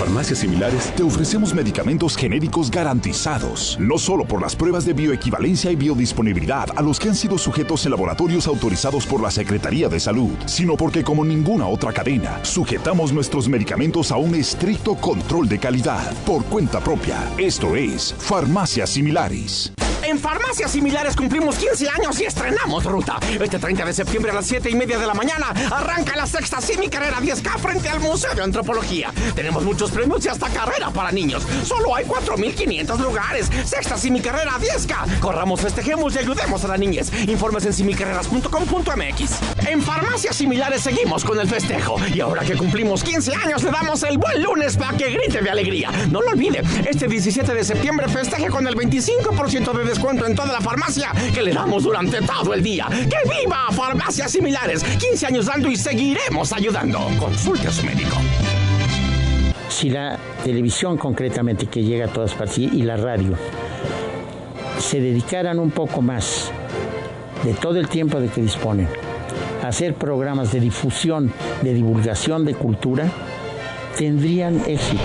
Farmacias Similares te ofrecemos medicamentos genéricos garantizados, no solo por las pruebas de bioequivalencia y biodisponibilidad a los que han sido sujetos en laboratorios autorizados por la Secretaría de Salud, sino porque como ninguna otra cadena, sujetamos nuestros medicamentos a un estricto control de calidad por cuenta propia. Esto es Farmacias Similares. En Farmacias Similares cumplimos 15 años y estrenamos ruta. Este 30 de septiembre a las 7:30 de la mañana arranca la sexta semicarrera 10K frente al Museo de Antropología. Tenemos muchos premios y hasta carrera para niños. Solo hay 4,500 lugares. Sexta semicarrera 10K. Corramos, festejemos y ayudemos a la niñez. Informes en simicarreras.com.mx. En Farmacias Similares seguimos con el festejo. Y ahora que cumplimos 15 años le damos el buen lunes para que grite de alegría. No lo olvide, este 17 de septiembre festeje con el 25% de descuento en toda la farmacia que le damos durante todo el día. ¡Que viva Farmacias Similares! 15 años dando y seguiremos ayudando. Consulte a su médico. Si la televisión concretamente, que llega a todas partes, y la radio, se dedicaran un poco más de todo el tiempo de que disponen a hacer programas de difusión, de divulgación de cultura, tendrían éxito.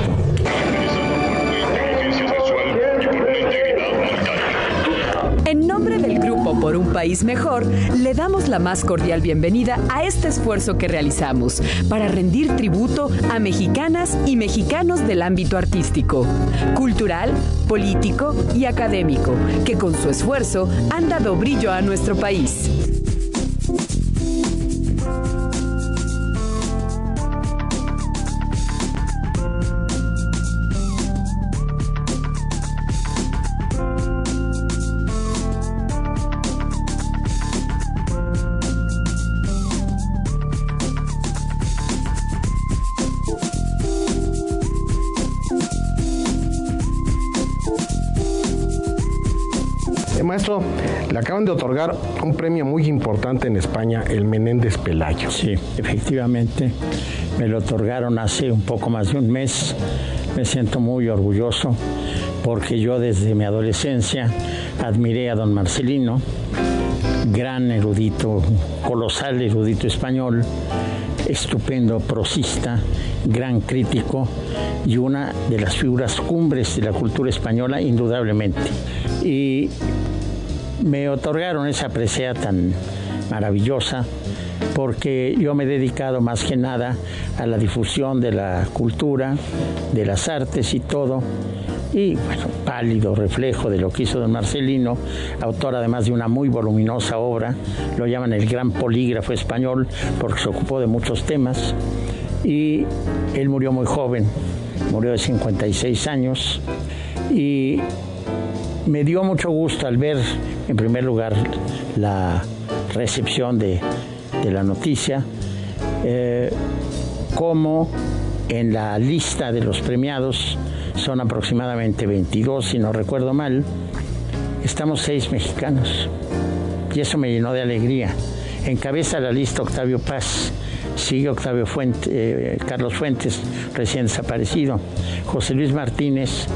En nombre del Grupo Por un País Mejor, le damos la más cordial bienvenida a este esfuerzo que realizamos para rendir tributo a mexicanas y mexicanos del ámbito artístico, cultural, político y académico, que con su esfuerzo han dado brillo a nuestro país. Maestro, le acaban de otorgar un premio muy importante en España, el Menéndez Pelayo. Sí, efectivamente, me lo otorgaron hace un poco más de un mes. Me siento muy orgulloso porque yo desde mi adolescencia admiré a don Marcelino, gran erudito, colosal erudito español, estupendo prosista, gran crítico y una de las figuras cumbres de la cultura española, indudablemente. Y me otorgaron esa presea tan maravillosa porque yo me he dedicado más que nada a la difusión de la cultura, de las artes y todo. Y bueno, pálido reflejo de lo que hizo don Marcelino, autor además de una muy voluminosa obra, lo llaman el gran polígrafo español porque se ocupó de muchos temas. Y él murió muy joven, murió de 56 años y me dio mucho gusto al ver, en primer lugar, la recepción de la noticia, como en la lista de los premiados, son aproximadamente 22, si no recuerdo mal, estamos 6 mexicanos, y eso me llenó de alegría. Encabeza la lista Octavio Paz, sigue Carlos Fuentes, recién desaparecido, José Luis Martínez,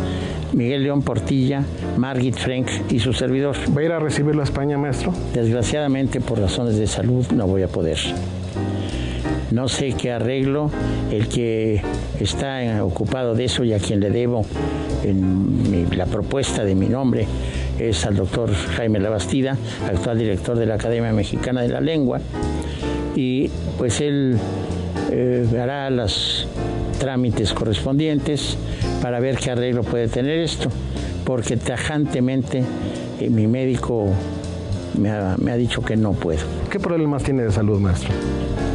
Miguel León Portilla, Margit Frank y su servidor. ¿Va a ir a recibirlo a España, maestro? Desgraciadamente, por razones de salud, no voy a poder. No sé qué arreglo, el que está ocupado de eso y a quien le debo la propuesta de mi nombre es al doctor Jaime Labastida, actual director de la Academia Mexicana de la Lengua, y pues él hará los trámites correspondientes para ver qué arreglo puede tener esto, porque tajantemente mi médico me ha dicho que no puedo. ¿Qué problemas tiene de salud, maestro?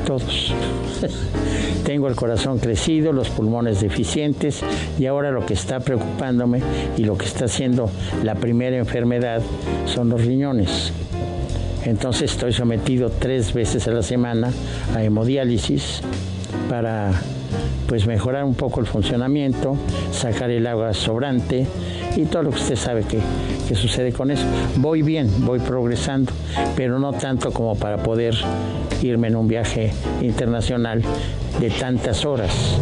Todos. Tengo el corazón crecido, los pulmones deficientes y ahora lo que está preocupándome y lo que está siendo la primera enfermedad son los riñones. Entonces estoy sometido 3 veces a la semana a hemodiálisis para pues mejorar un poco el funcionamiento, sacar el agua sobrante y todo lo que usted sabe que sucede con eso. Voy bien, voy progresando, pero no tanto como para poder irme en un viaje internacional de tantas horas.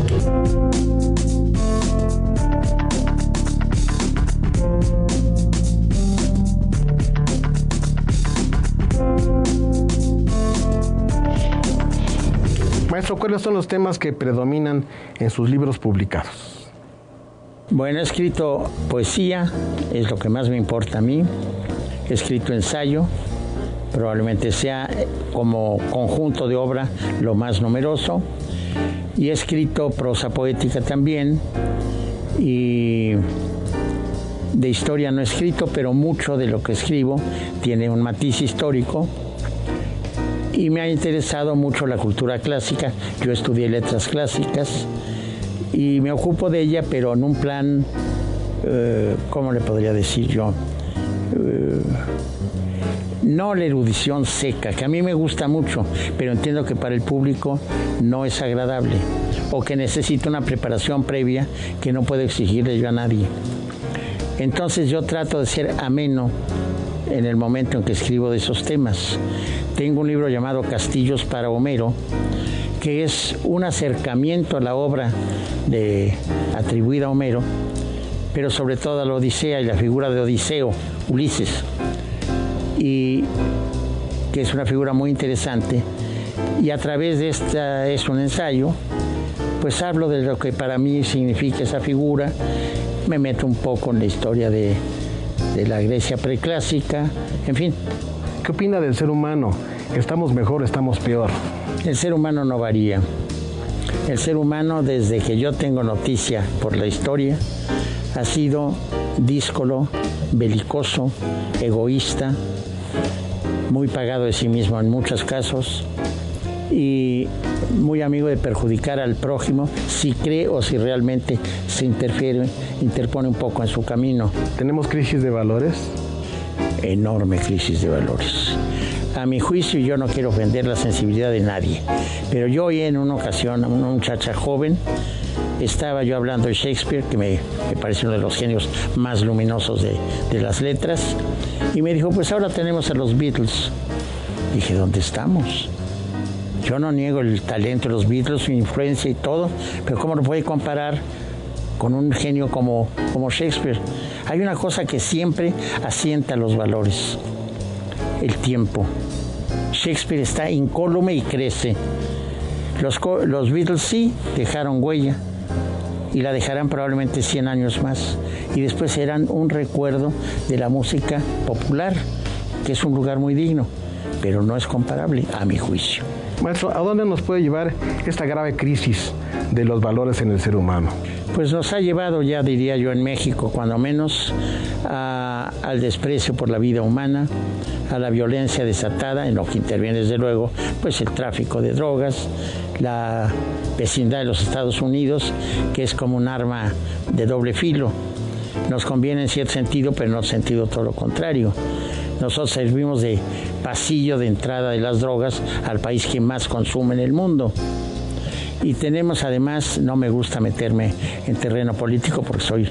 Maestro, ¿cuáles son los temas que predominan en sus libros publicados? Bueno, he escrito poesía, es lo que más me importa a mí. He escrito ensayo, probablemente sea como conjunto de obra lo más numeroso. Y he escrito prosa poética también. Y de historia no he escrito, pero mucho de lo que escribo tiene un matiz histórico. Y me ha interesado mucho la cultura clásica. Yo estudié letras clásicas y me ocupo de ella, pero en un plan, ¿cómo le podría decir yo? No la erudición seca, que a mí me gusta mucho, pero entiendo que para el público no es agradable, o que necesita una preparación previa que no puedo exigirle yo a nadie. Entonces yo trato de ser ameno en el momento en que escribo de esos temas. Tengo un libro llamado Castillos para Homero, que es un acercamiento a la obra atribuida a Homero, pero sobre todo a la Odisea y la figura de Odiseo, Ulises, y que es una figura muy interesante. Y a través de esta, es un ensayo, pues hablo de lo que para mí significa esa figura, me meto un poco en la historia de la Grecia preclásica, en fin. ¿Qué opina del ser humano? ¿Estamos mejor, estamos peor? El ser humano no varía. El ser humano, desde que yo tengo noticia por la historia, ha sido díscolo, belicoso, egoísta, muy pagado de sí mismo en muchos casos y muy amigo de perjudicar al prójimo si cree o si realmente se interpone un poco en su camino. ¿Tenemos crisis de valores? Enorme crisis de valores. A mi juicio, yo no quiero ofender la sensibilidad de nadie, pero yo oí en una ocasión a una muchacha joven, estaba yo hablando de Shakespeare, que me parece uno de los genios más luminosos de las letras, y me dijo, pues ahora tenemos a los Beatles. Dije, ¿dónde estamos? Yo no niego el talento de los Beatles, su influencia y todo, pero ¿cómo lo puede comparar con un genio como Shakespeare? Hay una cosa que siempre asienta los valores: el tiempo. Shakespeare está incólume y crece. Los Beatles sí dejaron huella y la dejarán probablemente 100 años más, y después serán un recuerdo de la música popular, que es un lugar muy digno, pero no es comparable a mi juicio. Maestro, ¿a dónde nos puede llevar esta grave crisis de los valores en el ser humano? Pues nos ha llevado, ya diría yo, en México, cuando menos, al desprecio por la vida humana, a la violencia desatada, en lo que interviene desde luego pues el tráfico de drogas, la vecindad de los Estados Unidos, que es como un arma de doble filo. Nos conviene en cierto sentido, pero en otro sentido todo lo contrario. Nosotros servimos de pasillo de entrada de las drogas al país que más consume en el mundo. Y tenemos además, no me gusta meterme en terreno político porque soy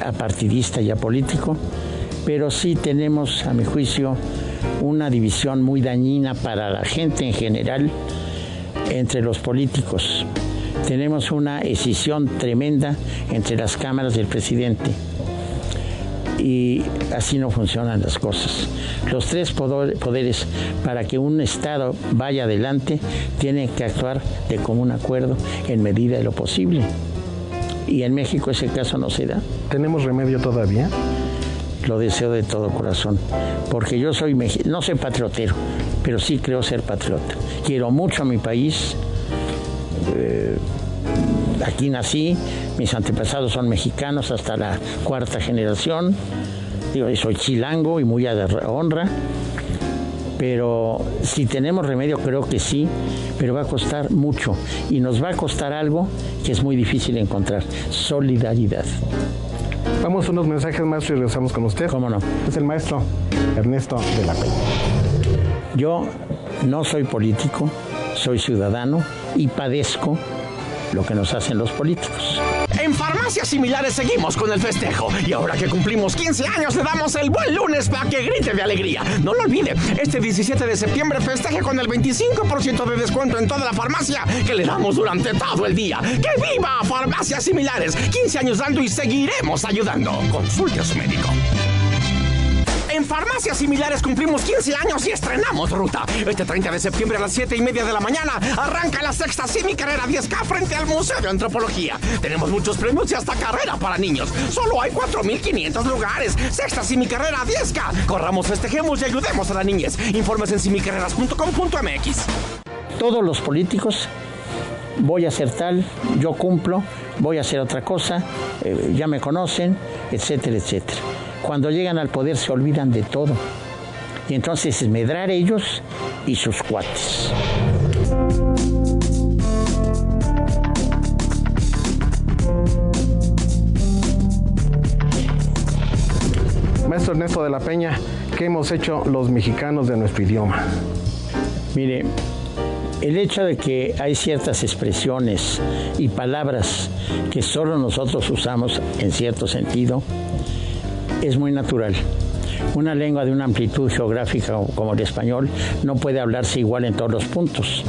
apartidista y apolítico, pero sí tenemos, a mi juicio, una división muy dañina para la gente en general entre los políticos. Tenemos una escisión tremenda entre las cámaras del presidente. Y así no funcionan las cosas. Los tres poderes, para que un Estado vaya adelante, tienen que actuar de común acuerdo en medida de lo posible. Y en México ese caso no se da. ¿Tenemos remedio todavía? Lo deseo de todo corazón, porque yo soy no soy patriotero, pero sí creo ser patriota. Quiero mucho a mi país. Aquí nací, mis antepasados son mexicanos hasta la 4ª generación. Soy chilango y muy a honra, pero si tenemos remedio creo que sí, pero va a costar mucho y nos va a costar algo que es muy difícil encontrar: solidaridad. Vamos a unos mensajes, maestro, y regresamos con usted. ¿Cómo no? Es el maestro Ernesto de la Peña. Yo no soy político, soy ciudadano y padezco lo que nos hacen los políticos. En Farmacias Similares seguimos con el festejo. Y ahora que cumplimos 15 años, le damos el buen lunes para que grite de alegría. No lo olvide, este 17 de septiembre festeje con el 25% de descuento en toda la farmacia que le damos durante todo el día. ¡Que viva Farmacias Similares! 15 años dando y seguiremos ayudando. Consulte a su médico. En farmacias similares cumplimos 15 años y estrenamos ruta. Este 30 de septiembre a las 7:30 de la mañana arranca la sexta semicarrera 10K frente al Museo de Antropología. Tenemos muchos premios y hasta carrera para niños. Solo hay 4,500 lugares. Sexta semicarrera 10K. Corramos, festejemos y ayudemos a la niñez. Informes en semicarreras.com.mx. Todos los políticos, voy a hacer tal, yo cumplo, voy a hacer otra cosa, ya me conocen, etcétera, etcétera. Cuando llegan al poder se olvidan de todo. Y entonces es medrar ellos y sus cuates. Maestro Ernesto de la Peña, ¿qué hemos hecho los mexicanos de nuestro idioma? Mire, el hecho de que hay ciertas expresiones y palabras que solo nosotros usamos en cierto sentido es muy natural. Una lengua de una amplitud geográfica como el español no puede hablarse igual en todos los puntos.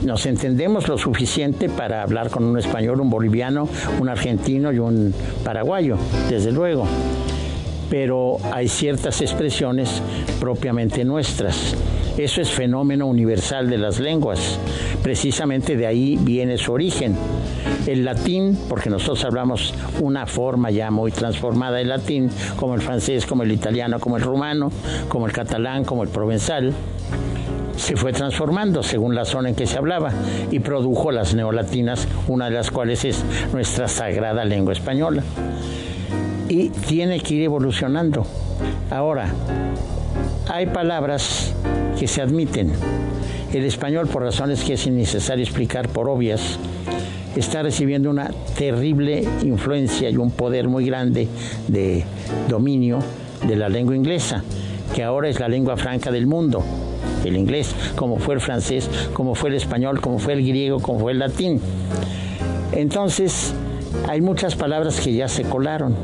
Nos entendemos lo suficiente para hablar con un español, un boliviano, un argentino y un paraguayo, desde luego. Pero hay ciertas expresiones propiamente nuestras. Eso es fenómeno universal de las lenguas. Precisamente de ahí viene su origen. El latín, porque nosotros hablamos una forma ya muy transformada del latín, como el francés, como el italiano, como el rumano, como el catalán, como el provenzal, se fue transformando según la zona en que se hablaba y produjo las neolatinas, una de las cuales es nuestra sagrada lengua española. Y tiene que ir evolucionando. Ahora, hay palabras que se admiten. El español, por razones que es innecesario explicar por obvias, está recibiendo una terrible influencia y un poder muy grande de dominio de la lengua inglesa, que ahora es la lengua franca del mundo. El inglés, como fue el francés, como fue el español, como fue el griego, como fue el latín. Entonces, hay muchas palabras que ya se colaron.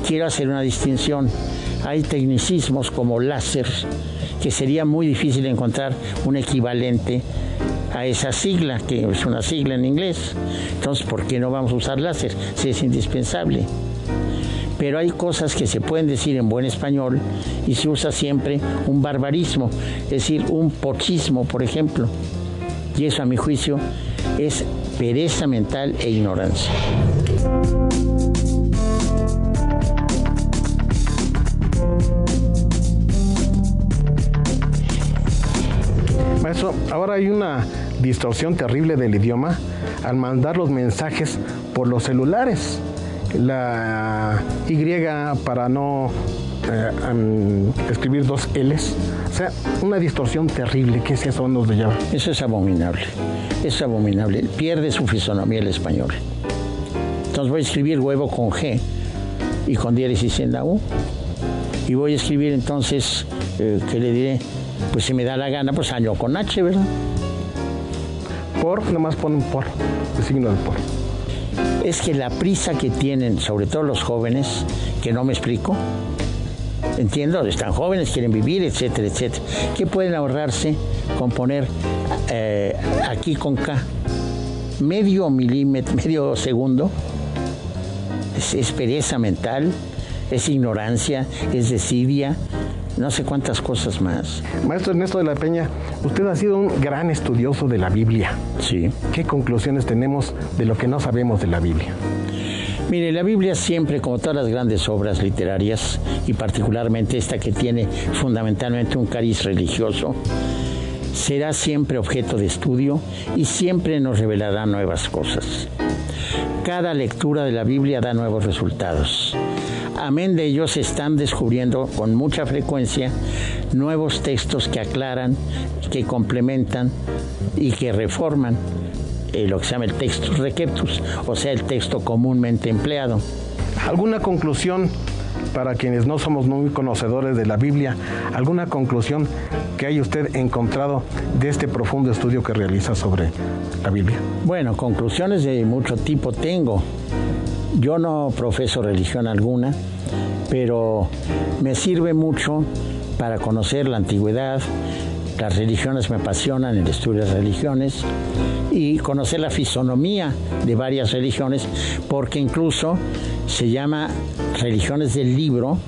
Quiero hacer una distinción. Hay tecnicismos como láser, que sería muy difícil encontrar un equivalente a esa sigla, que es una sigla en inglés. Entonces, ¿por qué no vamos a usar láser si es indispensable? Pero hay cosas que se pueden decir en buen español y se usa siempre un barbarismo, es decir, un pochismo, por ejemplo. Y eso, a mi juicio, es pereza mental e ignorancia. Maestro, ahora hay una distorsión terrible del idioma al mandar los mensajes por los celulares. La Y para no escribir dos L's. O sea, una distorsión terrible. ¿Qué es eso? ¿Dónde llama? Eso es abominable. Es abominable. Pierde su fisonomía el español. Entonces voy a escribir huevo con G y con diéresis en la U. Y voy a escribir entonces, ¿qué le diré? Pues si me da la gana, pues año con H, ¿verdad? Por, nomás ponen por, el signo del por. Es que la prisa que tienen, sobre todo los jóvenes, que no me explico, entiendo, están jóvenes, quieren vivir, etcétera, etcétera. ¿Qué pueden ahorrarse con poner aquí con K? Medio milímetro, medio segundo. Es pereza mental, es ignorancia, es desidia. No sé cuántas cosas más. Maestro Ernesto de la Peña, usted ha sido un gran estudioso de la Biblia. Sí. ¿Qué conclusiones tenemos de lo que no sabemos de la Biblia? Mire, la Biblia siempre, como todas las grandes obras literarias, y particularmente esta que tiene fundamentalmente un cariz religioso, será siempre objeto de estudio y siempre nos revelará nuevas cosas. Cada lectura de la Biblia da nuevos resultados. Amén de ellos se están descubriendo con mucha frecuencia nuevos textos que aclaran, que complementan y que reforman lo que se llama el textus receptus, o sea, el texto comúnmente empleado. ¿Alguna conclusión para quienes no somos muy conocedores de la Biblia? ¿Alguna conclusión que haya usted encontrado de este profundo estudio que realiza sobre la Biblia? Bueno, conclusiones de mucho tipo tengo. Yo no profeso religión alguna, pero me sirve mucho para conocer la antigüedad. Las religiones me apasionan, el estudio de las religiones, y conocer la fisonomía de varias religiones, porque incluso se llama religiones del libro,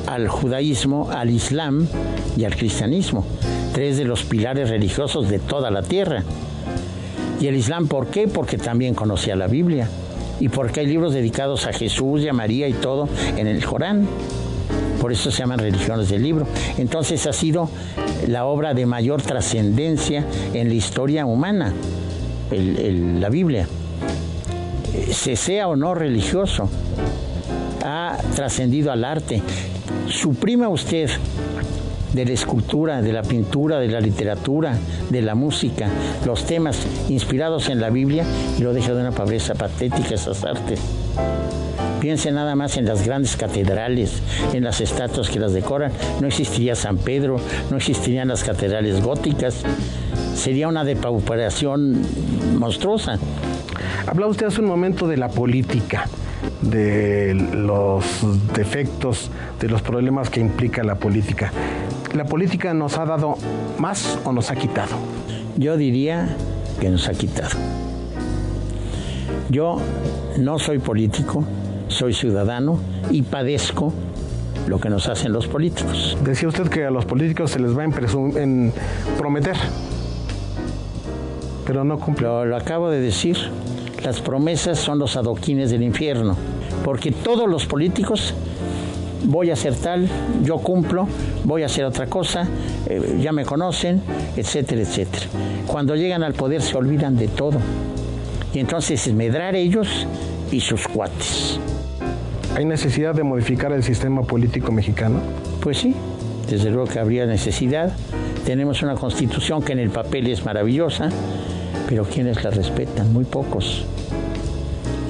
al judaísmo, al islam y al cristianismo, 3 de los pilares religiosos de toda la tierra. Y el islam, ¿por qué? Porque también conocía la Biblia y porque hay libros dedicados a Jesús y a María y todo en el Corán. Por eso se llaman religiones del libro. Entonces ha sido la obra de mayor trascendencia en la historia humana, la Biblia. Se sea o no religioso, ha trascendido al arte. Suprima usted de la escultura, de la pintura, de la literatura, de la música, los temas inspirados en la Biblia y lo deja de una pobreza patética esas artes. Piense nada más en las grandes catedrales, en las estatuas que las decoran. No existiría San Pedro, no existirían las catedrales góticas. Sería una depauperación monstruosa. Hablaba usted hace un momento de la política, de los defectos, de los problemas que implica la política. ¿La política nos ha dado más o nos ha quitado? Yo diría que nos ha quitado. Yo no soy político, soy ciudadano y padezco lo que nos hacen los políticos. Decía usted que a los políticos se les va en prometer, pero no cumplen. Lo acabo de decir, las promesas son los adoquines del infierno, porque todos los políticos, voy a hacer tal, yo cumplo, voy a hacer otra cosa, ya me conocen, etcétera, etcétera. Cuando llegan al poder se olvidan de todo. Y entonces es medrar ellos y sus cuates. ¿Hay necesidad de modificar el sistema político mexicano? Pues sí, desde luego que habría necesidad. Tenemos una constitución que en el papel es maravillosa, pero ¿quiénes la respetan? Muy pocos.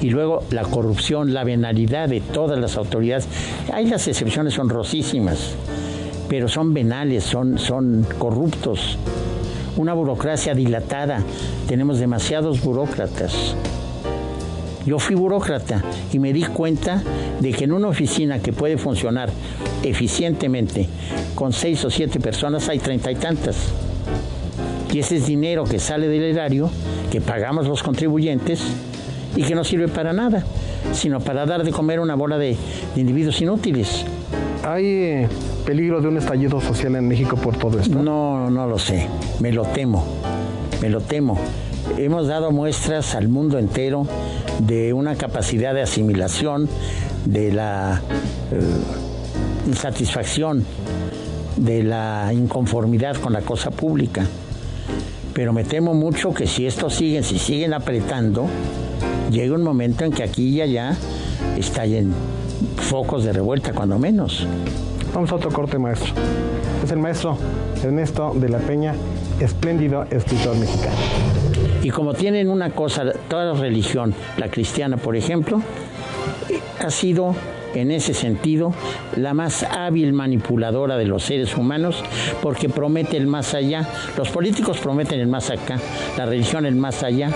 Y luego la corrupción, la venalidad de todas las autoridades. Hay las excepciones honrosísimas, pero son venales, son corruptos. Una burocracia dilatada. Tenemos demasiados burócratas. Yo fui burócrata y me di cuenta de que en una oficina que puede funcionar eficientemente con 6 o 7 personas hay 30 y tantas. Y ese es dinero que sale del erario, que pagamos los contribuyentes y que no sirve para nada, sino para dar de comer una bola de individuos inútiles. ¿Hay peligro de un estallido social en México por todo esto? No lo sé, me lo temo. Hemos dado muestras al mundo entero de una capacidad de asimilación, de la insatisfacción, de la inconformidad con la cosa pública. Pero me temo mucho que si siguen apretando, llega un momento en que aquí y allá estallen focos de revuelta, cuando menos. Vamos a otro corte, maestro. Es el maestro Ernesto de la Peña, espléndido escritor mexicano. Y como tienen una cosa, toda la religión, la cristiana, por ejemplo, ha sido en ese sentido la más hábil manipuladora de los seres humanos, porque promete el más allá. Los políticos prometen el más acá, la religión el más allá.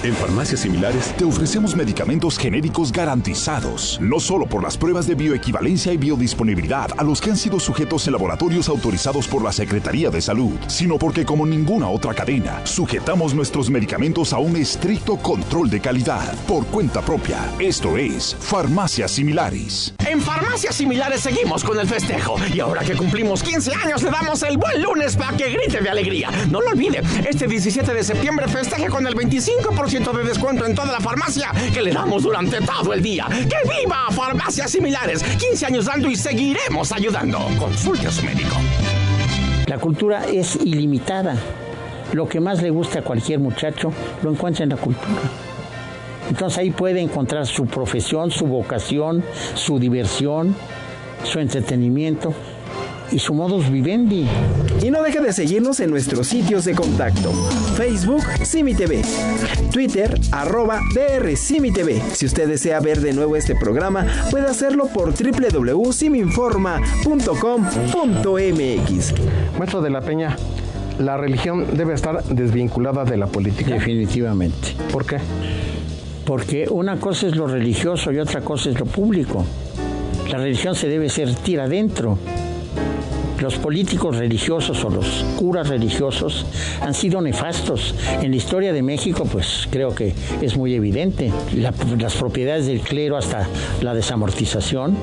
En Farmacias Similares te ofrecemos medicamentos genéricos garantizados, no solo por las pruebas de bioequivalencia y biodisponibilidad a los que han sido sujetos en laboratorios autorizados por la Secretaría de Salud, sino porque como ninguna otra cadena, sujetamos nuestros medicamentos a un estricto control de calidad por cuenta propia. Esto es Farmacias Similares. En Farmacias Similares seguimos con el festejo y ahora que cumplimos 15 años le damos el buen lunes para que grite de alegría. No lo olvide, este 17 de septiembre festeje con el 25% de descuento en toda la farmacia que le damos durante todo el día. ¡Que viva Farmacias Similares! 15 años dando y seguiremos ayudando. Consulte a su médico. La cultura es ilimitada. Lo que más le gusta a cualquier muchacho lo encuentra en la cultura. Entonces ahí puede encontrar su profesión, su vocación, su diversión, su entretenimiento y su modus vivendi. Y no deje de seguirnos en nuestros sitios de contacto: Facebook, SimiTV, Twitter, @DRSimiTV. Si usted desea ver de nuevo este programa, puede hacerlo por www.siminforma.com.mx. Maestro de la Peña, ¿la religión debe estar desvinculada de la política? Definitivamente. ¿Por qué? Porque una cosa es lo religioso y otra cosa es lo público. La religión se debe sentir adentro. Los políticos religiosos o los curas religiosos han sido nefastos. En la historia de México, pues creo que es muy evidente. Las propiedades del clero hasta la desamortización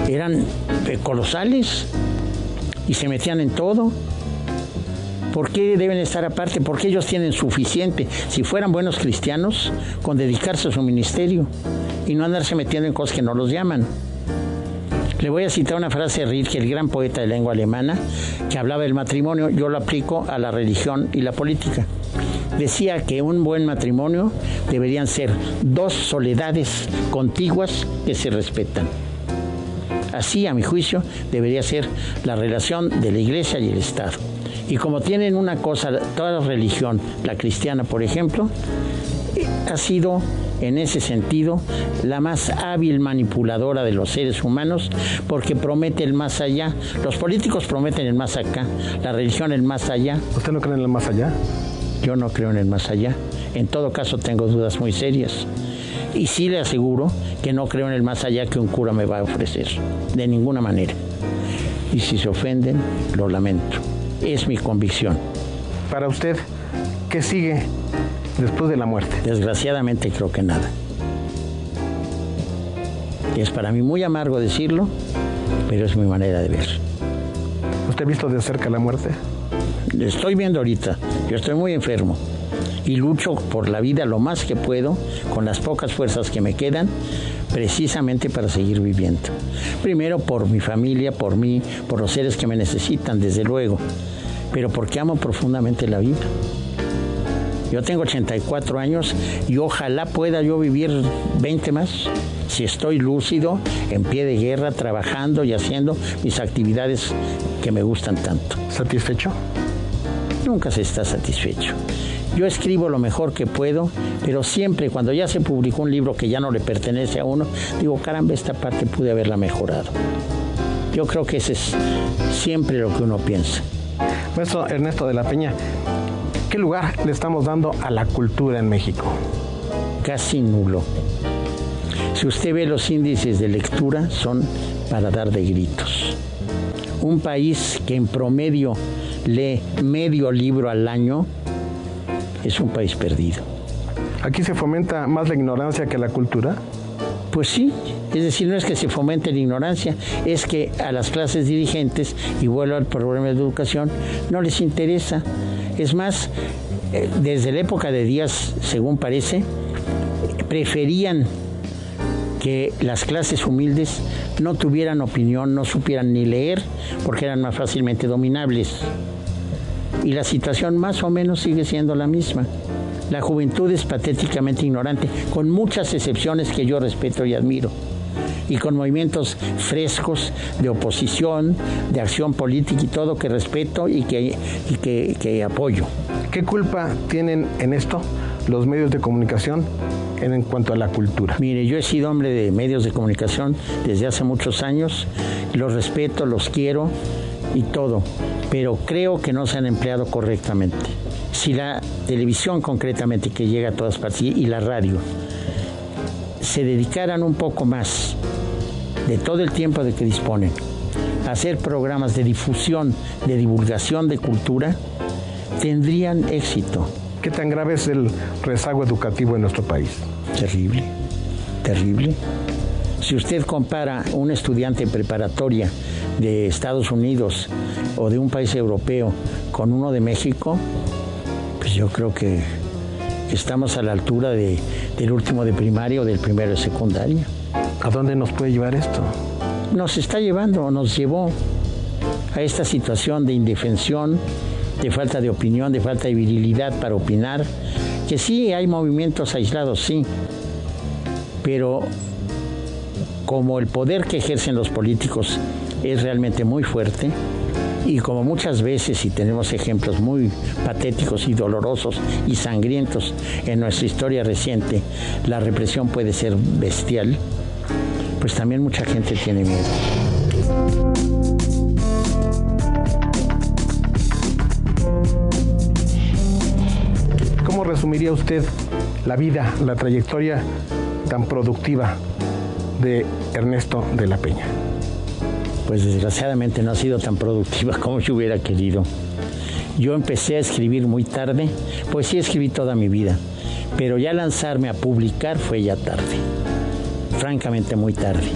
eran colosales y se metían en todo. ¿Por qué deben estar aparte? Porque ellos tienen suficiente, si fueran buenos cristianos, con dedicarse a su ministerio y no andarse metiendo en cosas que no los llaman. Le voy a citar una frase de Rilke, el gran poeta de lengua alemana, que hablaba del matrimonio. Yo lo aplico a la religión y la política. Decía que un buen matrimonio deberían ser dos soledades contiguas que se respetan. Así, a mi juicio, debería ser la relación de la Iglesia y el Estado. Y como tienen una cosa, toda la religión, la cristiana, por ejemplo, ha sido, en ese sentido, la más hábil manipuladora de los seres humanos, porque promete el más allá. Los políticos prometen el más acá, la religión el más allá. ¿Usted no cree en el más allá? Yo no creo en el más allá. En todo caso, tengo dudas muy serias. Y sí le aseguro que no creo en el más allá que un cura me va a ofrecer, de ninguna manera. Y si se ofenden, lo lamento. Es mi convicción. Para usted, ¿qué sigue después de la muerte? Desgraciadamente creo que nada. Es para mí muy amargo decirlo, pero es mi manera de ver. ¿Usted ha visto de cerca la muerte? Estoy viendo ahorita. Yo estoy muy enfermo y lucho por la vida lo más que puedo, con las pocas fuerzas que me quedan, precisamente para seguir viviendo. Primero por mi familia, por mí, por los seres que me necesitan, desde luego, pero porque amo profundamente la vida. Yo tengo 84 años y ojalá pueda yo vivir 20 más, si estoy lúcido, en pie de guerra, trabajando y haciendo mis actividades que me gustan tanto. ¿Satisfecho? Nunca se está satisfecho. Yo escribo lo mejor que puedo, pero siempre cuando ya se publicó un libro que ya no le pertenece a uno, digo, caramba, esta parte pude haberla mejorado. Yo creo que ese es siempre lo que uno piensa. Maestro Ernesto de la Peña, ¿qué lugar le estamos dando a la cultura en México? Casi nulo. Si usted ve los índices de lectura, son para dar de gritos. Un país que en promedio lee medio libro al año es un país perdido. ¿Aquí se fomenta más la ignorancia que la cultura? Pues sí, es decir, no es que se fomente la ignorancia, es que a las clases dirigentes, y vuelvo al problema de educación, no les interesa. Es más, desde la época de Díaz, según parece, preferían que las clases humildes no tuvieran opinión, no supieran ni leer, porque eran más fácilmente dominables. Y la situación más o menos sigue siendo la misma. La juventud es patéticamente ignorante, con muchas excepciones que yo respeto y admiro, y con movimientos frescos de oposición, de acción política y todo que respeto y que apoyo. ¿Qué culpa tienen en esto los medios de comunicación en cuanto a la cultura? Mire, yo he sido hombre de medios de comunicación desde hace muchos años, los respeto, los quiero y todo, pero creo que no se han empleado correctamente. Si la televisión concretamente, que llega a todas partes, y la radio, se dedicaran un poco más de todo el tiempo de que disponen a hacer programas de difusión, de divulgación de cultura, tendrían éxito. ¿Qué tan grave es el rezago educativo en nuestro país? Terrible, terrible. Si usted compara un estudiante en preparatoria de Estados Unidos o de un país europeo con uno de México, pues yo creo que estamos a la altura del último de primaria o del primero de secundaria. ¿A dónde nos puede llevar esto? Nos está llevando, nos llevó a esta situación de indefensión, de falta de opinión, de falta de virilidad para opinar, que sí hay movimientos aislados, sí, pero como el poder que ejercen los políticos es realmente muy fuerte, y como muchas veces, y tenemos ejemplos muy patéticos y dolorosos y sangrientos en nuestra historia reciente, la represión puede ser bestial, pues también mucha gente tiene miedo. ¿Cómo resumiría usted la vida, la trayectoria tan productiva de Ernesto de la Peña? Pues desgraciadamente no ha sido tan productiva como yo hubiera querido. Yo empecé a escribir muy tarde, pues sí escribí toda mi vida, pero ya lanzarme a publicar fue ya tarde, francamente muy tarde.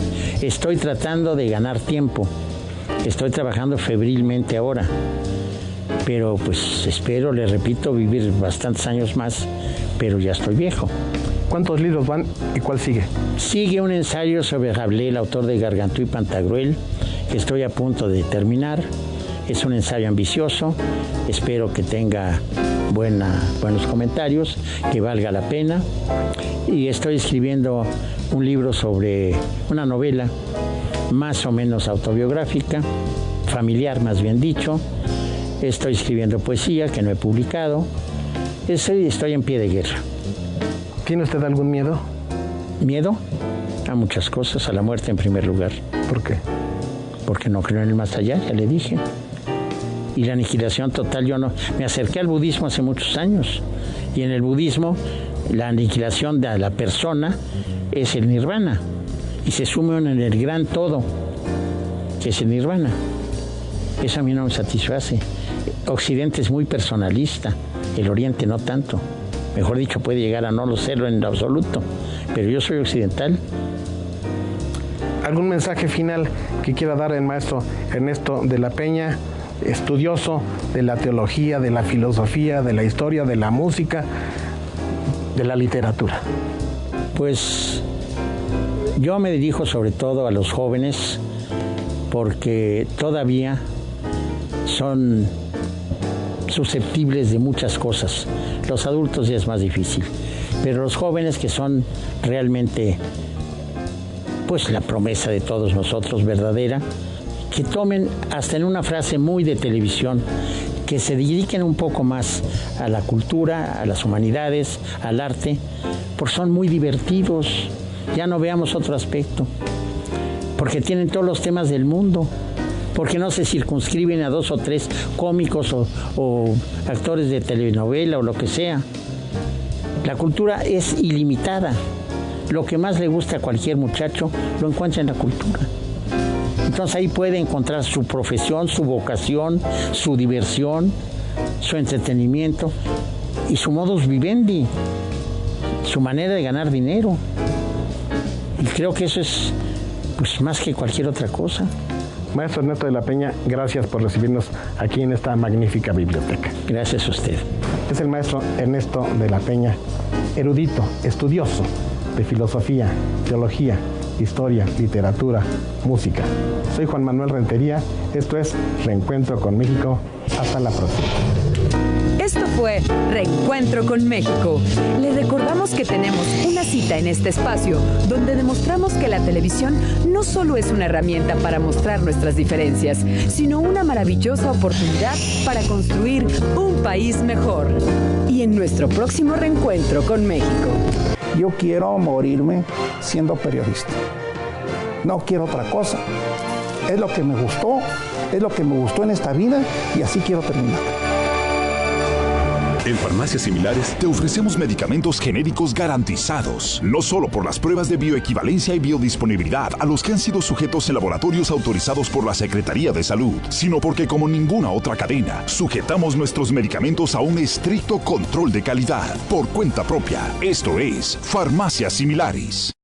Estoy tratando de ganar tiempo. Estoy trabajando febrilmente ahora. Pero pues espero, le repito, vivir bastantes años más, pero ya estoy viejo. ¿Cuántos libros van y cuál sigue? Sigue un ensayo sobre Rabelais, el autor de Gargantú y Pantagruel, que estoy a punto de terminar. Es un ensayo ambicioso, espero que tenga buenos comentarios, que valga la pena. Y estoy escribiendo un libro sobre una novela más o menos autobiográfica, familiar más bien dicho. Estoy escribiendo poesía que no he publicado. Estoy en pie de guerra. ¿Tiene usted algún miedo? ¿Miedo? A muchas cosas, a la muerte en primer lugar. ¿Por qué? Porque no creo en el más allá, ya le dije. Y la aniquilación total, yo no. Me acerqué al budismo hace muchos años. Y en el budismo, la aniquilación de la persona es el nirvana. Y se sume en el gran todo, que es el nirvana. Eso a mí no me satisface. Occidente es muy personalista, el Oriente no tanto. Mejor dicho, puede llegar a no lo serlo en lo absoluto, pero yo soy occidental. ¿Algún mensaje final que quiera dar el maestro Ernesto de la Peña, estudioso de la teología, de la filosofía, de la historia, de la música, de la literatura? Pues yo me dirijo sobre todo a los jóvenes, porque todavía son susceptibles de muchas cosas. Los adultos ya es más difícil, pero los jóvenes, que son realmente pues la promesa de todos nosotros verdadera, que tomen hasta en una frase muy de televisión, que se dediquen un poco más a la cultura, a las humanidades, al arte, porque son muy divertidos. Ya no veamos otro aspecto, porque tienen todos los temas del mundo, porque no se circunscriben a 2 o 3 cómicos o actores de telenovela o lo que sea. La cultura es ilimitada. Lo que más le gusta a cualquier muchacho lo encuentra en la cultura. Entonces ahí puede encontrar su profesión, su vocación, su diversión, su entretenimiento y su modus vivendi, su manera de ganar dinero. Y creo que eso es pues más que cualquier otra cosa. Maestro Ernesto de la Peña, gracias por recibirnos aquí en esta magnífica biblioteca. Gracias a usted. Es el maestro Ernesto de la Peña, erudito, estudioso de filosofía, teología, historia, literatura, música. Soy Juan Manuel Rentería, esto es Reencuentro con México. Hasta la próxima. Esto fue Reencuentro con México. Le recordamos que tenemos una cita en este espacio donde demostramos que la televisión no solo es una herramienta para mostrar nuestras diferencias, sino una maravillosa oportunidad para construir un país mejor. Y en nuestro próximo Reencuentro con México. Yo quiero morirme siendo periodista. No quiero otra cosa. Es lo que me gustó en esta vida y así quiero terminar. En Farmacias Similares te ofrecemos medicamentos genéricos garantizados, no solo por las pruebas de bioequivalencia y biodisponibilidad a los que han sido sujetos en laboratorios autorizados por la Secretaría de Salud, sino porque como ninguna otra cadena, sujetamos nuestros medicamentos a un estricto control de calidad por cuenta propia. Esto es Farmacias Similares.